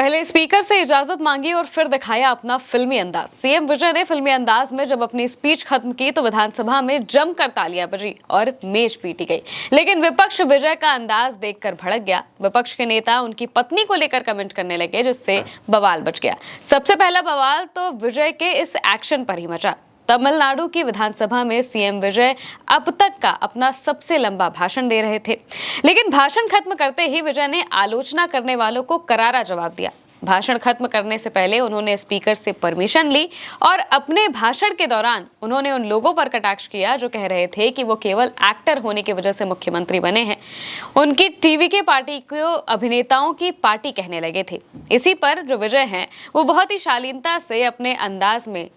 पहले स्पीकर से इजाजत मांगी और फिर दिखाया अपना फिल्मी अंदाज। सीएम विजय ने फिल्मी अंदाज में जब अपनी स्पीच खत्म की तो विधानसभा में जमकर तालियां बजी और मेज पीटी गई। लेकिन विपक्ष विजय का अंदाज देखकर भड़क गया। विपक्ष के नेता उनकी पत्नी को लेकर कमेंट करने लगे, जिससे बवाल बच गया। सबसे पहला बवाल तो विजय के इस एक्शन पर ही मचा। तमिलनाडु की विधानसभा में सीएम विजय अब तक का अपना सबसे लंबा भाषण दे रहे थे, लेकिन भाषण खत्म करते ही विजय ने आलोचना करने वालों को करारा जवाब दिया। भाषण खत्म करने से पहले उन्होंने स्पीकर से परमिशन ली और अपने भाषण के दौरान उन्होंने उन लोगों पर कटाक्ष किया जो कह रहे थे कि वो केवल एक्टर होने की वजह से मुख्यमंत्री बने हैं। उनकी टीवी के पार्टी को अभिनेताओं की पार्टी कहने लगे थे। इसी पर जो विजय हैं वो बहुत ही शालीनता से अपने अंदाज में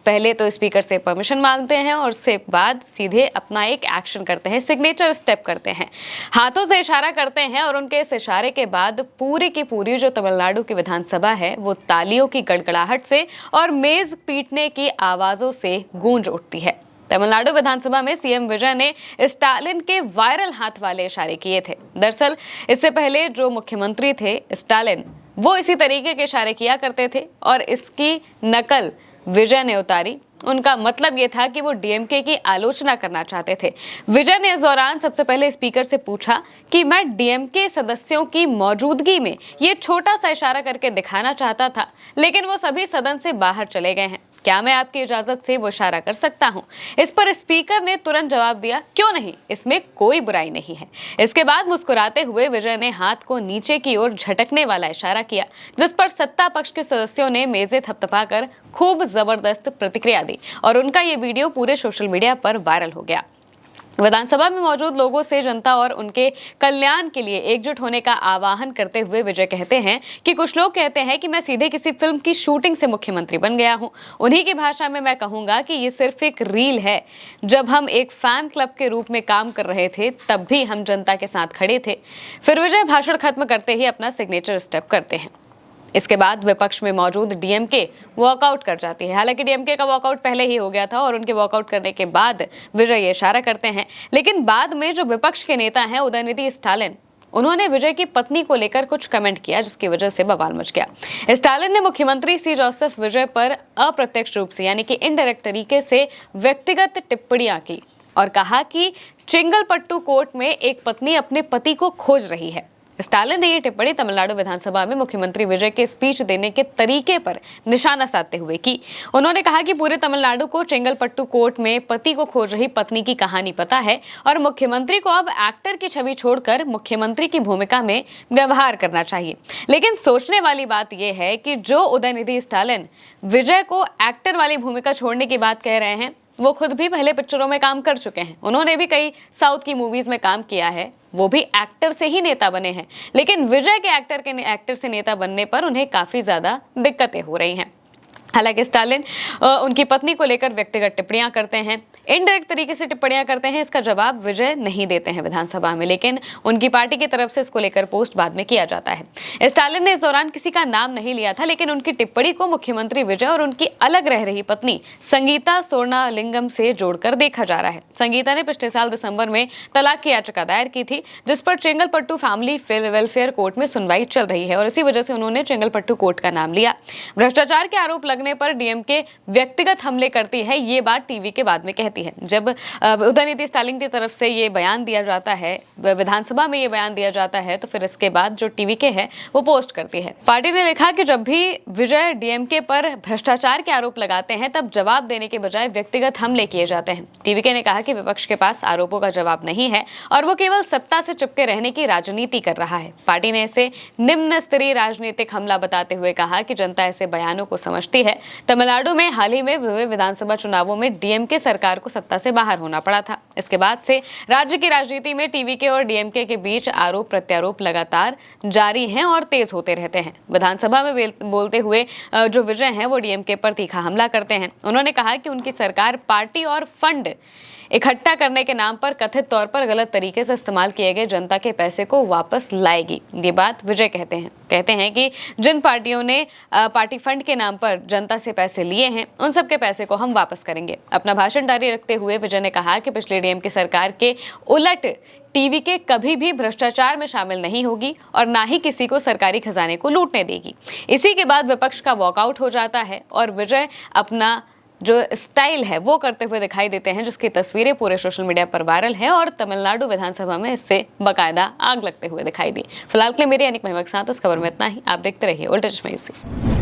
पहले तो स्पीकर से परमिशन मांगते हैं और उसके बाद सीधे अपना एक एक्शन करते हैं, सिग्नेचर स्टेप करते हैं, हाथों से इशारा करते हैं और उनके इस इशारे के बाद पूरी की पूरी जो तमिलनाडु की विधानसभा है वो तालियों की गड़गड़ाहट से और मेज पीटने की आवाजों से गूंज उठती है। तमिलनाडु विधानसभा में सीएम विजय ने स्टालिन के वायरल हाथ वाले इशारे किए थे। दरअसल इससे पहले जो मुख्यमंत्री थे स्टालिन, वो इसी तरीके के इशारे किया करते थे और इसकी नकल विजय ने उतारी। उनका मतलब ये था कि वो डीएमके की आलोचना करना चाहते थे। विजय ने इस दौरान सबसे पहले स्पीकर से पूछा कि मैं डीएमके सदस्यों की मौजूदगी में ये छोटा सा इशारा करके दिखाना चाहता था, लेकिन वो सभी सदन से बाहर चले गए हैं। क्या मैं आपकी इजाजत से वो इशारा कर सकता हूं? इस पर स्पीकर ने तुरंत जवाब दिया, क्यों नहीं, इसमें कोई बुराई नहीं है। इसके बाद मुस्कुराते हुए विजय ने हाथ को नीचे की ओर झटकने वाला इशारा किया, जिस पर सत्ता पक्ष के सदस्यों ने मेजें थपथपाकर खूब जबरदस्त प्रतिक्रिया दी और उनका ये वीडियो पूरे सोशल मीडिया पर वायरल हो गया। विधानसभा में मौजूद लोगों से जनता और उनके कल्याण के लिए एकजुट होने का आह्वान करते हुए विजय कहते हैं कि कुछ लोग कहते हैं कि मैं सीधे किसी फिल्म की शूटिंग से मुख्यमंत्री बन गया हूं। उन्हीं की भाषा में मैं कहूंगा कि ये सिर्फ एक रील है। जब हम एक फैन क्लब के रूप में काम कर रहे थे तब भी हम जनता के साथ खड़े थे। फिर विजय भाषण खत्म करते ही अपना सिग्नेचर स्टेप करते हैं। इसके बाद विपक्ष में मौजूद डीएमके वॉकआउट कर जाती है। हालांकि डीएमके का वॉकआउट पहले ही हो गया था और उनके वॉकआउट करने के बाद विजय ये इशारा करते हैं, लेकिन बाद में जो विपक्ष के नेता हैं उदयनिधि स्टालिन, उन्होंने विजय की पत्नी को लेकर कुछ कमेंट किया, जिसकी वजह से बवाल मच गया। स्टालिन ने मुख्यमंत्री सी जोसेफ विजय पर अप्रत्यक्ष रूप से यानी कि इनडायरेक्ट तरीके से व्यक्तिगत टिप्पणियां की और कहा कि चेंगलपट्टू कोर्ट में एक पत्नी अपने पति को खोज रही है। स्टालिन ने ये टिप्पणी तमिलनाडु विधानसभा में मुख्यमंत्री विजय के स्पीच देने के तरीके पर निशाना साधते हुए की। उन्होंने कहा कि पूरे तमिलनाडु को चेंगलपट्टू कोर्ट में पति को खोज रही पत्नी की कहानी पता है और मुख्यमंत्री को अब एक्टर की छवि छोड़कर मुख्यमंत्री की भूमिका में व्यवहार करना चाहिए। लेकिन सोचने वाली बात यह है कि जो उदयनिधि स्टालिन विजय को एक्टर वाली भूमिका छोड़ने की बात कह रहे हैं, वो खुद भी पहले पिक्चरों में काम कर चुके हैं। उन्होंने भी कई साउथ की मूवीज में काम किया है, वो भी एक्टर से ही नेता बने हैं। लेकिन विजय के एक्टर से नेता बनने पर उन्हें काफी ज्यादा दिक्कतें हो रही हैं। हालांकि स्टालिन उनकी पत्नी को लेकर व्यक्तिगत टिप्पणियां करते हैं, इनडायरेक्ट तरीके से टिप्पणियां करते हैं। इसका जवाब विजय नहीं देते हैं विधानसभा में, लेकिन उनकी पार्टी की तरफ से इसको लेकर पोस्ट बाद में किया जाता है। स्टालिन ने इस दौरान किसी का नाम नहीं लिया था, लेकिन उनकी टिप्पणी को मुख्यमंत्री विजय और उनकी अलग रह रही पत्नी संगीता सोनालिंगम से जोड़कर देखा जा रहा है। संगीता ने पिछले साल दिसंबर में तलाक की याचिका दायर की थी, जिस पर चेंगलपट्टू फैमिली वेलफेयर कोर्ट में सुनवाई चल रही है और इसी वजह से उन्होंने चेंगलपट्टू कोर्ट का नाम लिया। भ्रष्टाचार के आरोप लगने पर डीएमके व्यक्तिगत हमले करती है, ये बात टीवी के बाद में कहती है। जब उदयनिधि स्टालिन की तरफ से ये बयान दिया जाता है, विधानसभा में ये बयान दिया जाता है, तो फिर इसके बाद जो टीवी के है वो पोस्ट करती है। पार्टी ने लिखा कि जब भी विजय डीएमके पर भ्रष्टाचार के आरोप लगाते हैं तब जवाब देने के बजाय व्यक्तिगत हमले किए जाते हैं। टीवीके ने कहा कि विपक्ष के पास आरोपों का जवाब नहीं है और वो केवल सत्ता से चिपके रहने की राजनीति कर रहा है। पार्टी ने इसे निम्न स्तरीय राजनीतिक हमला बताते हुए कहा कि जनता ऐसे बयानों को समझती है। तमिलनाडु में हाल ही में हुए विधानसभा चुनावों में डीएमके सरकार को सत्ता से बाहर होना पड़ा था। इसके बाद से राज्य की राजनीति में टीवीके और डीएमके के बीच आरोप प्रत्यारोप लगातार जारी हैं और तेज होते रहते हैं। विधानसभा में बोलते हुए जो विजय हैं वो डीएमके पर तीखा हमला करते हैं। उन्होंने कहा कि उनकी सरकार पार्टी और फंड इकट्ठा करने के नाम पर कथित तौर पर गलत तरीके से इस्तेमाल किए गए जनता के पैसे को वापस लाएगी। ये बात विजय कहते हैं। कहते हैं कि जिन पार्टियों ने पार्टी फंड के नाम पर जनता से पैसे लिए हैं, उन सब के पैसे को हम वापस करेंगे। अपना भाषण जारी रखते हुए विजय ने कहा कि पिछले डीएमके सरकार के उलट टीवीके कभी भी भ्रष्टाचार में शामिल नहीं होगी और ना ही किसी को सरकारी खजाने को लूटने देगी। इसी के बाद विपक्ष का वॉकआउट हो जाता है और विजय अपना जो स्टाइल है वो करते हुए दिखाई देते हैं, जिसकी तस्वीरें पूरे सोशल मीडिया पर वायरल है और तमिलनाडु विधानसभा में इससे बकायदा आग लगते हुए दिखाई दी। फिलहाल के लिए मेरे यानी महिमा के साथ इस खबर में इतना ही। आप देखते रहिए उल्टा चश्मा यूसी।